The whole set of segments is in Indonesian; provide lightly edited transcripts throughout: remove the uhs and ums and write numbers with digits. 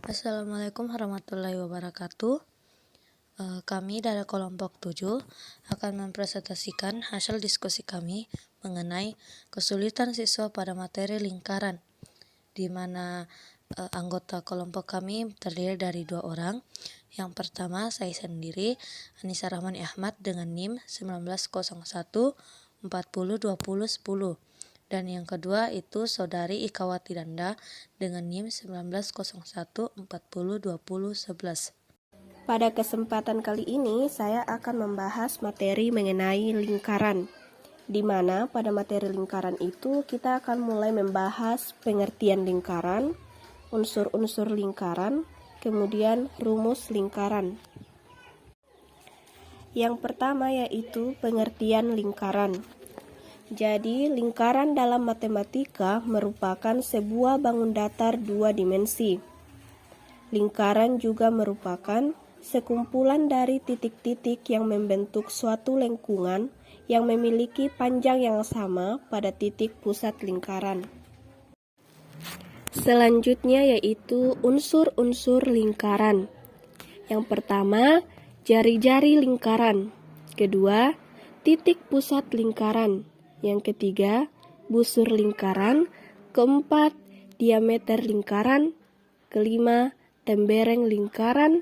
Assalamualaikum warahmatullahi wabarakatuh. Kami dari kelompok 7 akan mempresentasikan hasil diskusi kami mengenai kesulitan siswa pada materi lingkaran, di mana anggota kelompok kami terdiri dari 2 orang. Yang pertama, saya sendiri, Anissa Rahmani Ahmad dengan NIM 1901 40 20 10. Dan yang kedua itu Saudari Ikawati Danda dengan NIM 1901 40 20 11. Pada kesempatan kali ini saya akan membahas materi mengenai lingkaran, di mana pada materi lingkaran itu kita akan mulai membahas pengertian lingkaran, unsur-unsur lingkaran, kemudian rumus lingkaran. Yang pertama yaitu pengertian lingkaran. Jadi, lingkaran dalam matematika merupakan sebuah bangun datar 2 dimensi. Lingkaran juga merupakan sekumpulan dari titik-titik yang membentuk suatu lengkungan yang memiliki panjang yang sama pada titik pusat lingkaran. Selanjutnya yaitu unsur-unsur lingkaran. Yang pertama, jari-jari lingkaran. Kedua, titik pusat lingkaran. Yang ketiga, busur lingkaran. Keempat, diameter lingkaran. Kelima, tembereng lingkaran.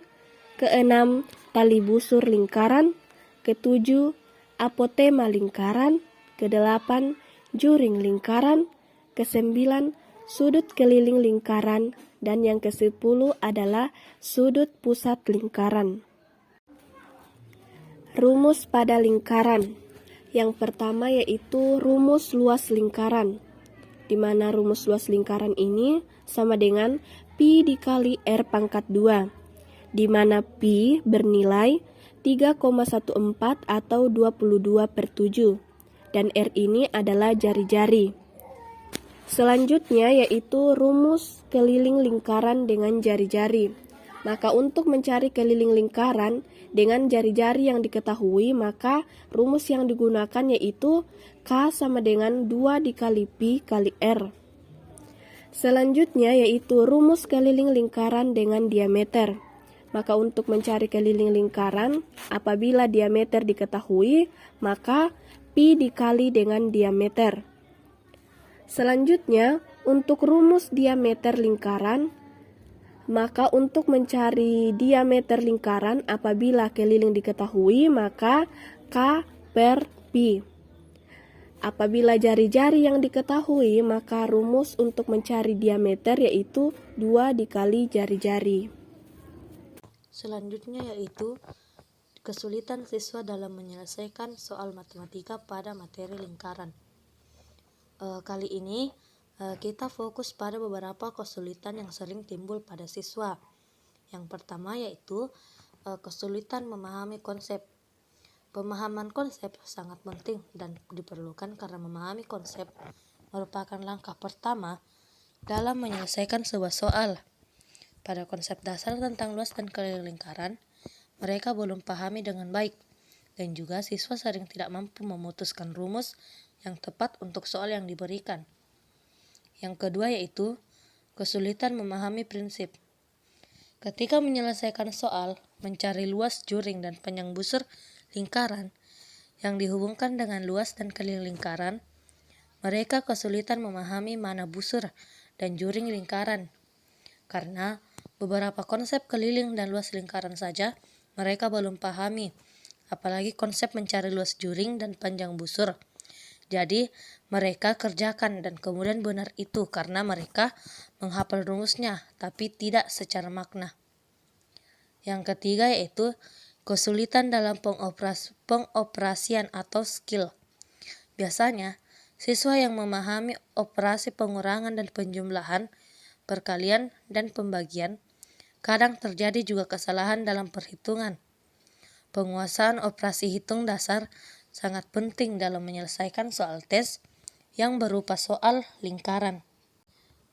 Keenam, tali busur lingkaran. Ketujuh, apotema lingkaran. Kedelapan, juring lingkaran. Kesembilan, sudut keliling lingkaran. Dan yang ke-10 adalah sudut pusat lingkaran. Rumus pada lingkaran. Yang pertama yaitu rumus luas lingkaran, di mana rumus luas lingkaran ini sama dengan pi dikali R pangkat 2, di mana pi bernilai 3,14 atau 22/7, dan R ini adalah jari-jari. Selanjutnya yaitu rumus keliling lingkaran dengan jari-jari. Maka untuk mencari keliling lingkaran dengan jari-jari yang diketahui, maka rumus yang digunakan yaitu K sama dengan 2 dikali pi kali R. Selanjutnya yaitu rumus keliling lingkaran dengan diameter. Maka untuk mencari keliling lingkaran, apabila diameter diketahui, maka pi dikali dengan diameter. Selanjutnya, untuk rumus diameter lingkaran, maka untuk mencari diameter lingkaran apabila keliling diketahui, maka K per pi. Apabila jari-jari yang diketahui, maka rumus untuk mencari diameter yaitu 2 dikali jari-jari. Selanjutnya yaitu kesulitan siswa dalam menyelesaikan soal matematika pada materi lingkaran. Kali ini kita fokus pada beberapa kesulitan yang sering timbul pada siswa. Yang pertama yaitu kesulitan memahami konsep. Pemahaman konsep sangat penting dan diperlukan karena memahami konsep merupakan langkah pertama dalam menyelesaikan sebuah soal. Pada konsep dasar tentang luas dan keliling lingkaran, mereka belum pahami dengan baik, dan juga siswa sering tidak mampu memutuskan rumus yang tepat untuk soal yang diberikan. Yang kedua yaitu kesulitan memahami prinsip. Ketika menyelesaikan soal, mencari luas juring dan panjang busur lingkaran yang dihubungkan dengan luas dan keliling lingkaran, mereka kesulitan memahami mana busur dan juring lingkaran. Karena beberapa konsep keliling dan luas lingkaran saja mereka belum pahami, apalagi konsep mencari luas juring dan panjang busur. Jadi mereka kerjakan dan kemudian benar itu karena mereka menghafal rumusnya tapi tidak secara makna. Yang ketiga yaitu kesulitan dalam pengoperasian atau skill. Biasanya siswa yang memahami operasi pengurangan dan penjumlahan, perkalian dan pembagian, kadang terjadi juga kesalahan dalam perhitungan. Penguasaan operasi hitung dasar sangat penting dalam menyelesaikan soal tes yang berupa soal lingkaran.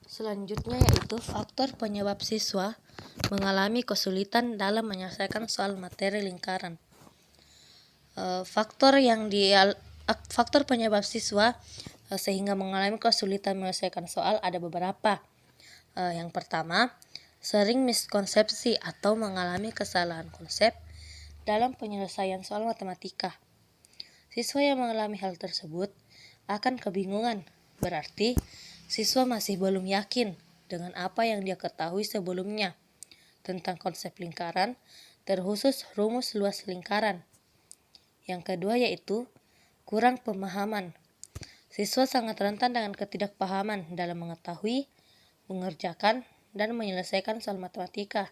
Selanjutnya yaitu faktor penyebab siswa mengalami kesulitan dalam menyelesaikan soal materi lingkaran. Faktor penyebab siswa sehingga mengalami kesulitan menyelesaikan soal ada beberapa. Yang pertama, sering miskonsepsi atau mengalami kesalahan konsep dalam penyelesaian soal matematika. Siswa yang mengalami hal tersebut akan kebingungan, berarti siswa masih belum yakin dengan apa yang dia ketahui sebelumnya tentang konsep lingkaran, terkhusus rumus luas lingkaran. Yang kedua yaitu kurang pemahaman. Siswa sangat rentan dengan ketidakpahaman dalam mengetahui, mengerjakan, dan menyelesaikan soal matematika,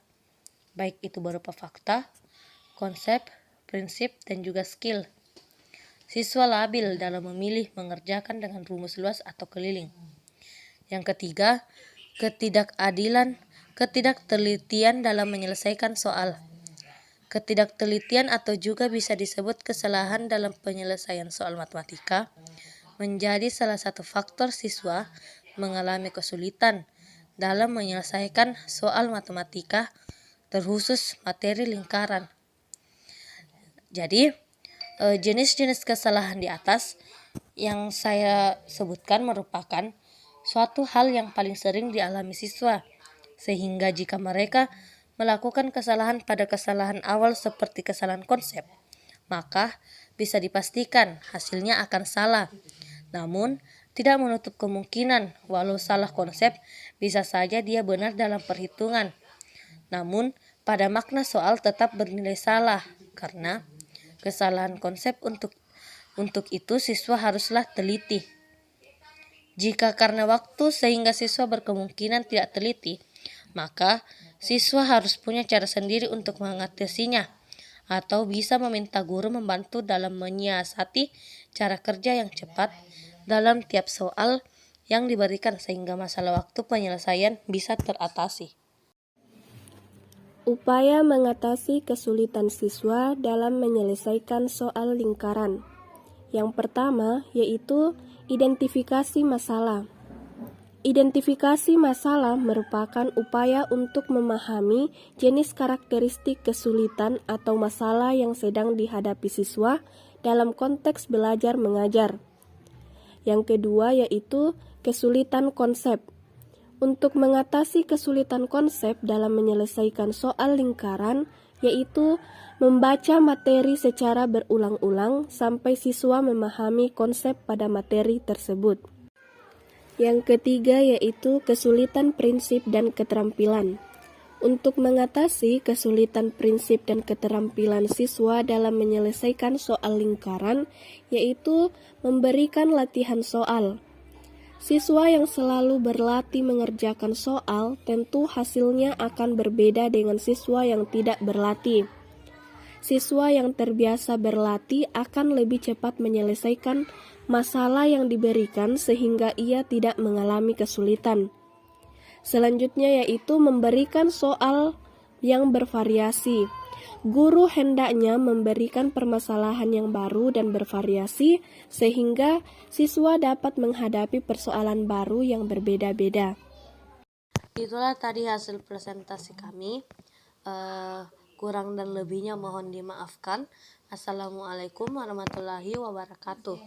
baik itu berupa fakta, konsep, prinsip, dan juga skill. Siswa labil dalam memilih mengerjakan dengan rumus luas atau keliling. Yang ketiga, ketidaktelitian dalam menyelesaikan soal. Ketidaktelitian atau juga bisa disebut kesalahan dalam penyelesaian soal matematika menjadi salah satu faktor siswa mengalami kesulitan dalam menyelesaikan soal matematika, terkhusus materi lingkaran. Jadi, jenis-jenis kesalahan di atas yang saya sebutkan merupakan suatu hal yang paling sering dialami siswa, sehingga jika mereka melakukan kesalahan pada kesalahan awal seperti kesalahan konsep, maka bisa dipastikan hasilnya akan salah. Namun, tidak menutup kemungkinan walau salah konsep, bisa saja dia benar dalam perhitungan. Namun, pada makna soal tetap bernilai salah, karena kesalahan konsep untuk itu siswa haruslah teliti. Jika karena waktu sehingga siswa berkemungkinan tidak teliti, maka siswa harus punya cara sendiri untuk mengatasinya, atau bisa meminta guru membantu dalam menyiasati cara kerja yang cepat dalam tiap soal yang diberikan sehingga masalah waktu penyelesaian bisa teratasi. Upaya mengatasi kesulitan siswa dalam menyelesaikan soal lingkaran. Yang pertama yaitu identifikasi masalah. Identifikasi masalah merupakan upaya untuk memahami jenis karakteristik kesulitan atau masalah yang sedang dihadapi siswa dalam konteks belajar mengajar. Yang kedua yaitu kesulitan konsep. Untuk mengatasi kesulitan konsep dalam menyelesaikan soal lingkaran, yaitu membaca materi secara berulang-ulang sampai siswa memahami konsep pada materi tersebut. Yang ketiga yaitu kesulitan prinsip dan keterampilan. Untuk mengatasi kesulitan prinsip dan keterampilan siswa dalam menyelesaikan soal lingkaran, yaitu memberikan latihan soal. Siswa yang selalu berlatih mengerjakan soal, tentu hasilnya akan berbeda dengan siswa yang tidak berlatih. Siswa yang terbiasa berlatih akan lebih cepat menyelesaikan masalah yang diberikan sehingga ia tidak mengalami kesulitan. Selanjutnya yaitu memberikan soal yang bervariasi. Guru hendaknya memberikan permasalahan yang baru dan bervariasi sehingga siswa dapat menghadapi persoalan baru yang berbeda-beda. Itulah tadi hasil presentasi kami. Kurang dan lebihnya mohon dimaafkan. Assalamualaikum warahmatullahi wabarakatuh.